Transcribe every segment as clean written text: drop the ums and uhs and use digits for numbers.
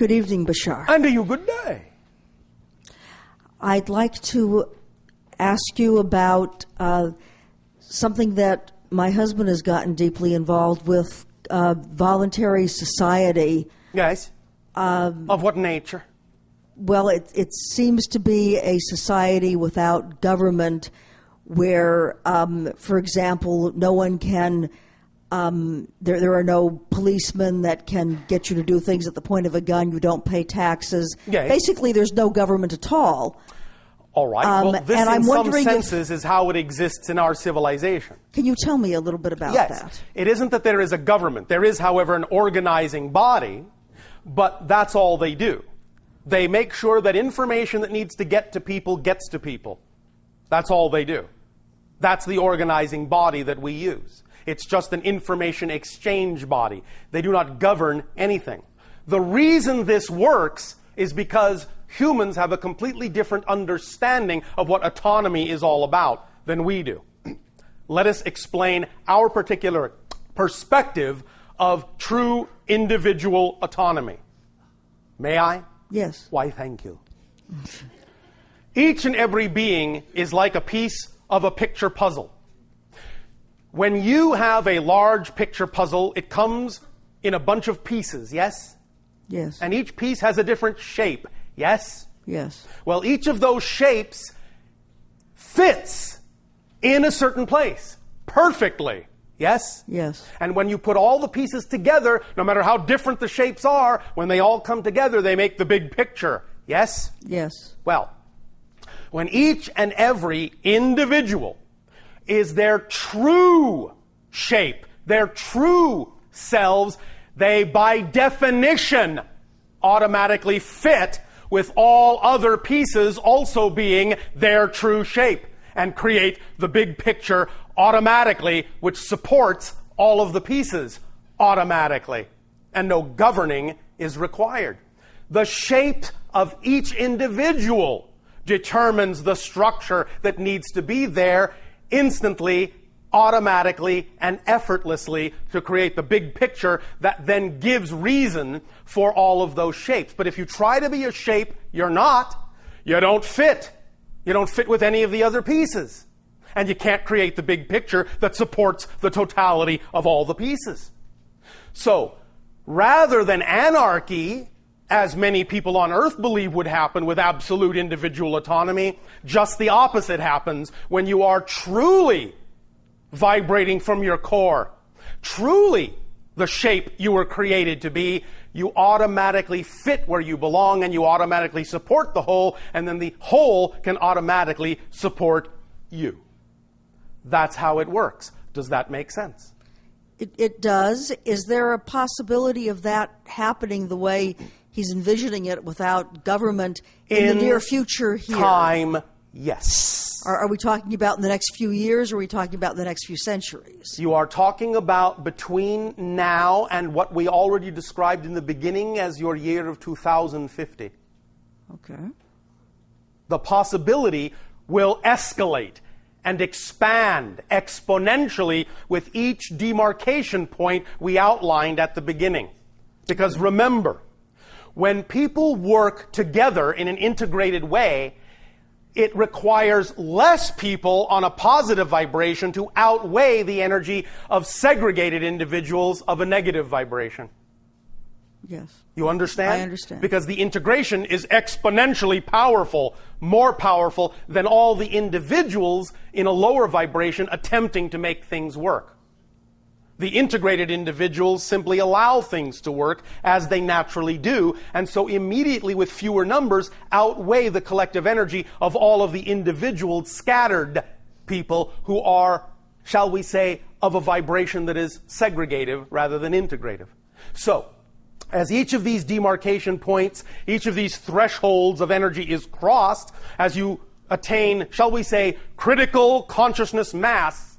Good evening, Bashar. And to you, good day. I'd like to ask you about something that my husband has gotten deeply involved with, voluntary society. Yes. Of what nature? Well, it seems to be a society without government where, for example, no one can, there are no policemen that can get you to do things at the point of a gun. You don't pay taxes. Yes. Basically, there's no government at all. All right. Well, this and in I'm some wondering senses is how it exists in our civilization. Can you tell me a little bit about Yes. that? It isn't that there is a government. There is, however, an organizing body, but that's all they do. They make sure that information that needs to get to people gets to people. That's all they do. That's the organizing body that we use. It's just an information exchange body. They do not govern anything. The reason this works is because humans have a completely different understanding of what autonomy is all about than we do. Let us explain our particular perspective of true individual autonomy. May I? Yes. Why, thank you. Each and every being is like a piece of a picture puzzle. When you have a large picture puzzle, it comes in a bunch of pieces, yes? Yes. And each piece has a different shape, yes? Yes. Well, each of those shapes fits in a certain place perfectly, yes? Yes. And when you put all the pieces together, no matter how different the shapes are, when they all come together, they make the big picture, yes? Yes. Well, when each and every individual is their true shape, their true selves, they by definition automatically fit with all other pieces also being their true shape and create the big picture automatically, which supports all of the pieces automatically. And no governing is required. The shape of each individual determines the structure that needs to be there instantly, automatically, and effortlessly to create the big picture that then gives reason for all of those shapes. But if you try to be a shape you're not, you don't fit. You don't fit with any of the other pieces. And you can't create the big picture that supports the totality of all the pieces. So, rather than anarchy, as many people on earth believe would happen with absolute individual autonomy, just the opposite happens when you are truly vibrating from your core, truly the shape you were created to be. You automatically fit where you belong and you automatically support the whole, and then the whole can automatically support you. That's how it works. Does that make sense? It does. Is there a possibility of that happening the way he's envisioning it without government in the near future here? Time, yes. Are we talking about in the next few years, or are we talking about the next few centuries? You are talking about between now and what we already described in the beginning as your year of 2050. Okay. The possibility will escalate and expand exponentially with each demarcation point we outlined at the beginning. Because remember, when people work together in an integrated way, it requires less people on a positive vibration to outweigh the energy of segregated individuals of a negative vibration. Yes. You understand? I understand. Because the integration is exponentially powerful, more powerful than all the individuals in a lower vibration attempting to make things work. The integrated individuals simply allow things to work as they naturally do, and so immediately with fewer numbers outweigh the collective energy of all of the individual scattered people who are, shall we say, of a vibration that is segregative rather than integrative. So, as each of these demarcation points, each of these thresholds of energy is crossed, as you attain, shall we say, critical consciousness mass,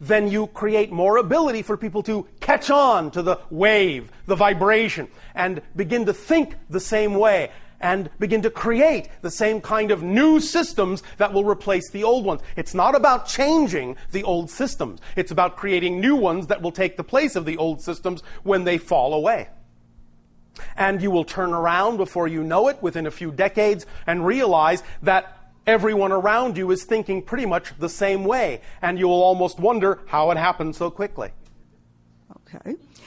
then you create more ability for people to catch on to the wave, the vibration, and begin to think the same way, and begin to create the same kind of new systems that will replace the old ones. It's not about changing the old systems. It's about creating new ones that will take the place of the old systems when they fall away. And you will turn around before you know it within a few decades and realize that everyone around you is thinking pretty much the same way. And you will almost wonder how it happened so quickly. Okay.